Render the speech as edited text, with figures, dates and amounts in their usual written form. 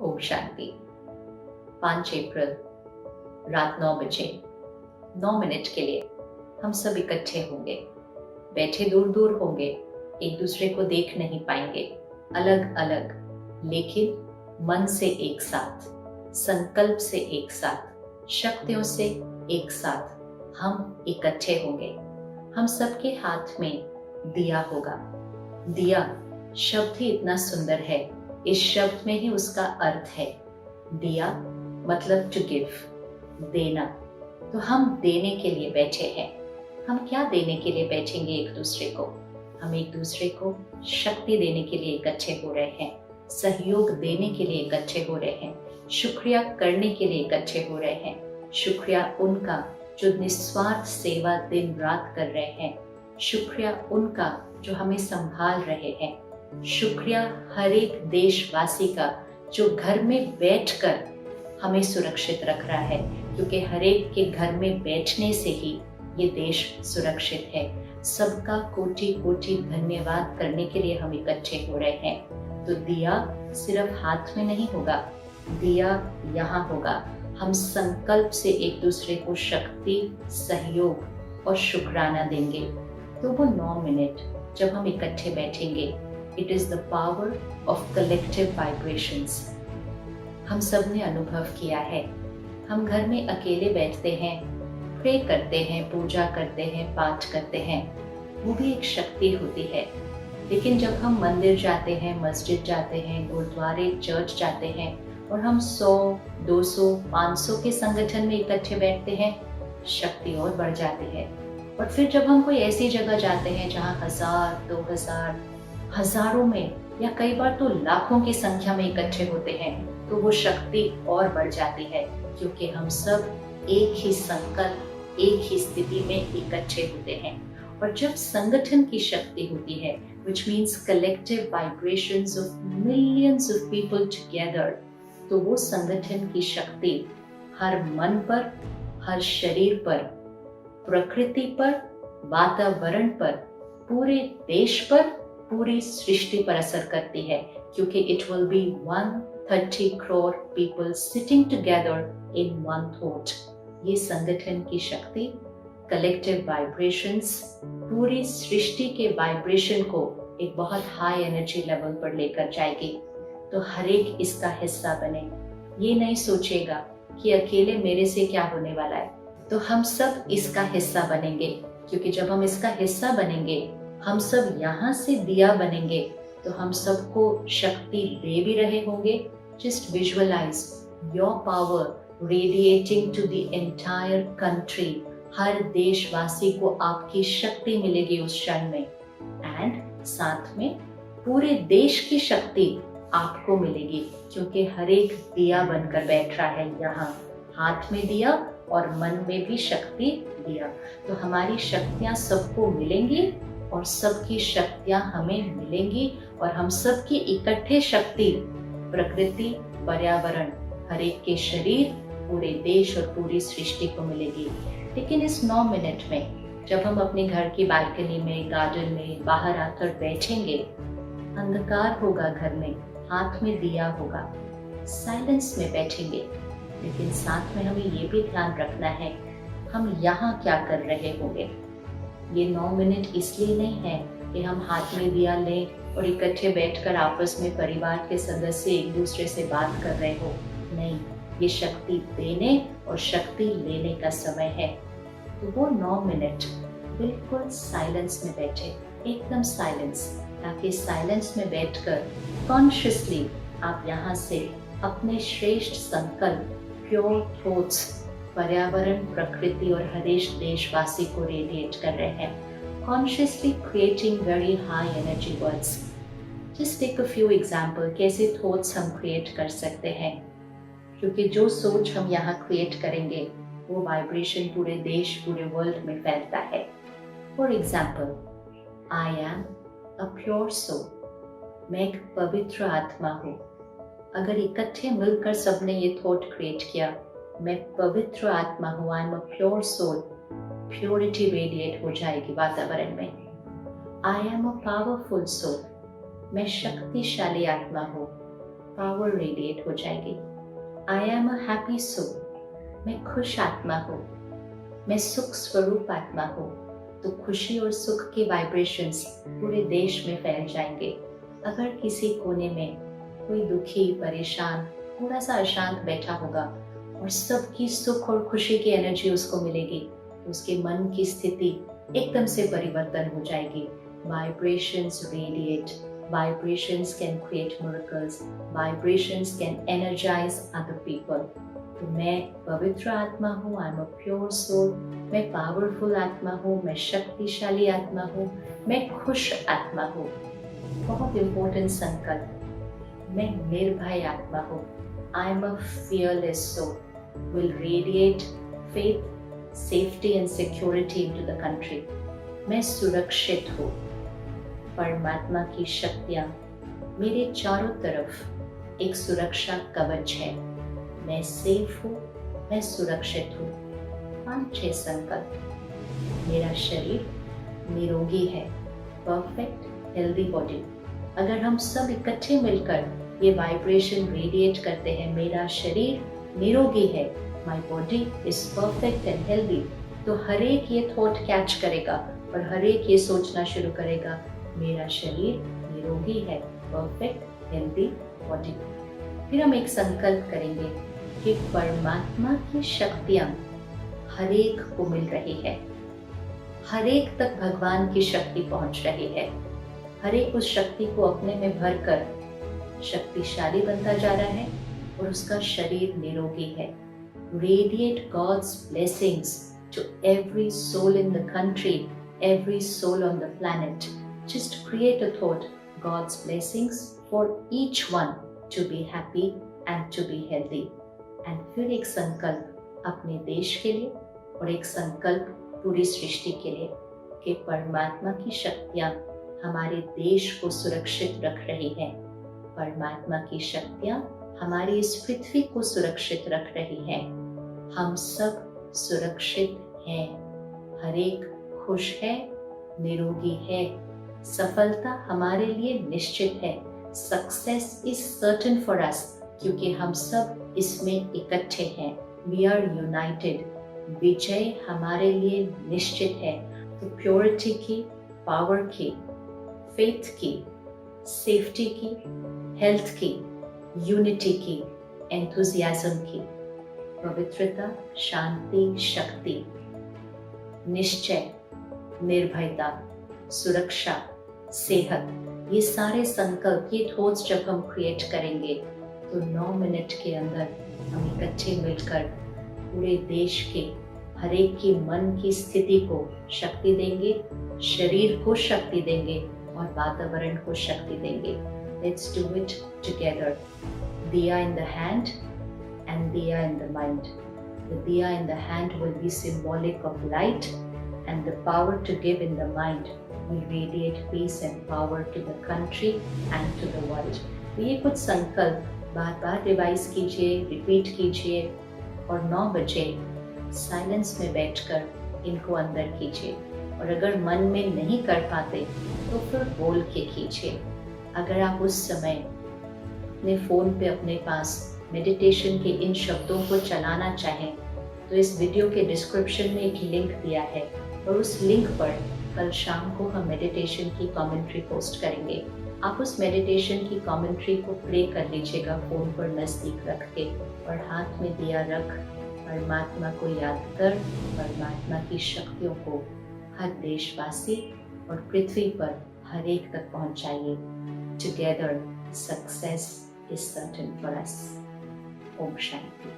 ओम शांति। 5 अप्रैल रात 9 बजे 9 मिनट के लिए हम सब इकट्ठे होंगे। बैठे दूर दूर होंगे, एक दूसरे को देख नहीं पाएंगे, अलग अलग, लेकिन मन से एक साथ, संकल्प से एक साथ, शक्तियों से एक साथ हम इकट्ठे होंगे। हम सबके हाथ में दिया होगा। दिया शब्द ही इतना सुंदर है, इस शब्द में ही उसका अर्थ है। दिया मतलब टू गिव, देना। तो हम देने के लिए बैठे हैं। हम क्या देने के लिए बैठेंगे एक दूसरे को? हम एक दूसरे को शक्ति देने के लिए इकट्ठे हो रहे हैं, सहयोग देने के लिए इकट्ठे हो रहे हैं, शुक्रिया करने के लिए इकट्ठे हो रहे हैं। शुक्रिया उनका जो निस्वार्थ सेवा दिन रात कर रहे हैं। शुक्रिया उनका जो हमें संभाल रहे हैं। शुक्रिया हर एक देशवासी का जो घर में बैठकर हमें सुरक्षित रख रहा है, क्योंकि हर एक के घर में बैठने से ही ये देश सुरक्षित है। सबका कोटि कोटि धन्यवाद करने के लिए हम इकट्ठे हो रहे हैं। तो दिया सिर्फ हाथ में नहीं होगा, दिया यहाँ होगा। हम संकल्प से एक दूसरे को शक्ति, सहयोग और शुक्राना देंगे। तो वो 9 मिनट जब हम इकट्ठे बैठेंगे, it is the power of collective vibrations. हम सब ने अनुभव किया है। हम घर में अकेले बैठते हैं, प्रे करते हैं, पूजा करते हैं, पाठ करते हैं, वो भी एक शक्ति होती है। लेकिन जब हम मंदिर जाते हैं, मस्जिद जाते हैं, गुरुद्वारे, चर्च जाते हैं और हम 100, 200, 500 के संगठन में इकट्ठे बैठते हैं, शक्ति और बढ़ जाती है। और फिर जब हम कोई ऐसी जगह जाते हैं जहाँ 1000, 2000, हजारों में या कई बार तो लाखों की संख्या में इकट्ठे होते हैं, तो वो शक्ति और बढ़ जाती है, क्योंकि हम सब एक ही संकल्प, एक ही स्थिति में इकट्ठे होते हैं। और जब संगठन की शक्ति होती है, which means collective vibrations of millions of people together, तो वो संगठन की शक्ति हर मन पर, हर शरीर पर, प्रकृति पर, वातावरण पर, पूरे देश पर, पूरी सृष्टि पर असर करती है, क्योंकि it will be 130 crore people sitting together in one thought। ये संगठन की शक्ति, कलेक्टिव वाइब्रेशंस, पूरी सृष्टि के वाइब्रेशन को एक बहुत हाई एनर्जी लेवल पर लेकर जाएगी। तो हर एक इसका हिस्सा बने। ये नहीं सोचेगा कि अकेले मेरे से क्या होने वाला है। तो हम सब इसका हिस्सा बनेंगे, क्योंकि जब हम इसका हिस्सा बनेंगे, हम सब यहाँ से दिया बनेंगे, तो हम सबको शक्ति दे भी रहे होंगे। Just visualise your power radiating to the entire country. हर देशवासी को आपकी शक्ति मिलेगी उस क्षण में, एंड साथ में पूरे देश की शक्ति आपको मिलेगी, क्योंकि हर एक दिया बनकर बैठ रहा है यहाँ। हाथ में दिया और मन में भी शक्ति दिया। तो हमारी शक्तियाँ सबको मिलेंगी और सबकी शक्तियाँ हमें मिलेंगी, और हम सबकी इकट्ठे शक्ति प्रकृति, पर्यावरण, हर एक के शरीर, पूरे देश और पूरी सृष्टि को मिलेगी। लेकिन इस 9 मिनट में जब हम अपने घर की बालकनी में, गार्डन में बाहर आकर बैठेंगे, अंधकार होगा घर में, हाथ में दिया होगा, साइलेंस में बैठेंगे। लेकिन साथ में हमें ये भी ध्यान रखना है, हम यहाँ क्या कर रहे होंगे। ये 9 मिनट इसलिए नहीं है कि हम हाथ में दिया लें और इकट्ठे बैठकर आपस में परिवार के सदस्य एक दूसरे से बात कर रहे हो। नहीं, ये शक्ति देने और शक्ति लेने का समय है। तो वो 9 मिनट बिल्कुल साइलेंस में बैठे, एकदम साइलेंस, ताकि साइलेंस में बैठकर कॉन्शियसली आप यहाँ से अपने श्रेष्ठ संकल्प, प्योर थॉट्स, पर्यावरण, प्रकृति और हर एक देशवासी को रेडिएट कर रहे हैं, consciously creating very high energy words. Just take a few example कैसे थॉट्स हम क्रिएट कर सकते हैं, क्योंकि जो सोच हम यहाँ क्रिएट करेंगे वो वाइब्रेशन पूरे देश, पूरे वर्ल्ड में फैलता है। For example, I am a pure soul, मैं एक पवित्र आत्मा हूँ। अगर इकट्ठे मिलकर सबने ये थॉट क्रिएट किया, मैं पवित्र आत्मा हूँ, I am a pure soul, purity radiate हो जाएगी वातावरण में। I am a powerful soul, मैं शक्तिशाली आत्मा हूँ, पावर रेडिएट हो जाएगी। I am a happy soul, मैं खुश आत्मा हूँ, मैं सुख स्वरूप आत्मा हूँ। तो खुशी और सुख के वाइब्रेशंस पूरे देश में फैल जाएंगे। अगर किसी कोने में कोई दुखी, परेशान, थोड़ा सा अशांत बैठा होगा और सबकी सुख और खुशी की एनर्जी उसको मिलेगी, तो उसके मन की स्थिति एकदम से परिवर्तन हो जाएगी। Vibrations radiate, vibrations can create miracles, vibrations can energize other people. तो मैं पवित्र आत्मा हूँ, I am a pure soul, मैं पावरफुल आत्मा हूँ, मैं शक्तिशाली आत्मा हूँ, मैं खुश आत्मा हूँ। बहुत इंपॉर्टेंट संकल्प, मैं निर्भय आत्मा हूँ, I am a fearless soul, will radiate faith, safety and security into the country. मैं सुरक्षित हूँ, परमात्मा की शक्तियाँ मेरे चारों तरफ एक सुरक्षा कवच है। मैं सेफ हूँ, मैं सुरक्षित हूँ। 5-6 संकल्प। मेरा शरीर निरोगी है, परफेक्ट हेल्दी बॉडी। अगर हम सब इकट्ठे मिलकर ये वाइब्रेशन रेडिएट करते हैं, मेरा शरीर निरोगी है, my body is perfect and healthy, तो हर एक ये थॉट कैच करेगा और हर एक ये सोचना शुरू करेगा, मेरा शरीर निरोगी है, परफेक्ट हेल्दी बॉडी। फिर हम एक संकल्प करेंगे कि परमात्मा की शक्तियां हर एक को मिल रही है, हर एक तक भगवान की शक्ति पहुंच रही है, हर एक उस शक्ति को अपने में भरकर शक्तिशाली बनता जा रहा है और उसका शरीर निरोगी है। Radiate God's blessings to every soul in the country, every soul on the planet. Just create a thought, God's blessings for each one to be happy and to be healthy. And फिर एक संकल्प अपने देश के लिए और एक संकल्प पूरी सृष्टि के लिए कि परमात्मा की शक्तियाँ हमारे देश को सुरक्षित रख रही हैं। परमात्मा की शक्तियाँ हमारी इस पृथ्वी को सुरक्षित रख रही हैं। हम सब सुरक्षित हैं, हर एक खुश है, निरोगी है, सफलता हमारे लिए निश्चित है। Success is certain for us, क्योंकि हम सब इसमें इकट्ठे हैं। We are United. विजय हमारे लिए निश्चित है। तो प्योरिटी की, पावर की, फेथ की, सेफ्टी की, हेल्थ की, यूनिटी की, एंथुजियाज्म की, पवित्रता, शांति, शक्ति, निश्चय, निर्भयता, सुरक्षा, सेहत, ये सारे संकल्प, ये थॉट्स जब हम क्रिएट करेंगे तो 9 मिनट के अंदर हम इकट्ठे मिलकर पूरे देश के हर एक की मन की स्थिति को शक्ति देंगे, शरीर को शक्ति देंगे और वातावरण को शक्ति देंगे। Let's do it together. Diya in the hand and diya in the mind. The diya in the hand will be symbolic of light, and the power to give in the mind will radiate peace and power to the country and to the world. तो ये कुछ संकल्प बार बार revise कीजिए, repeat कीजिए और 9 बजे silence में बैठकर इनको अंदर कीजिए। और अगर मन में नहीं कर पाते तो फिर बोल के कीजिए। अगर आप उस समय अपने फ़ोन पे अपने पास मेडिटेशन के इन शब्दों को चलाना चाहें तो इस वीडियो के डिस्क्रिप्शन में एक लिंक दिया है और उस लिंक पर कल शाम को हम मेडिटेशन की कमेंट्री पोस्ट करेंगे। आप उस मेडिटेशन की कमेंट्री को प्ले कर लीजिएगा फ़ोन पर नज़दीक रख के और हाथ में दिया रख परमात्मा को याद कर परमात्मा की शक्तियों को हर देशवासी और पृथ्वी पर हर एक तक पहुंचाइए। Together success is certain for us. Om Shanti.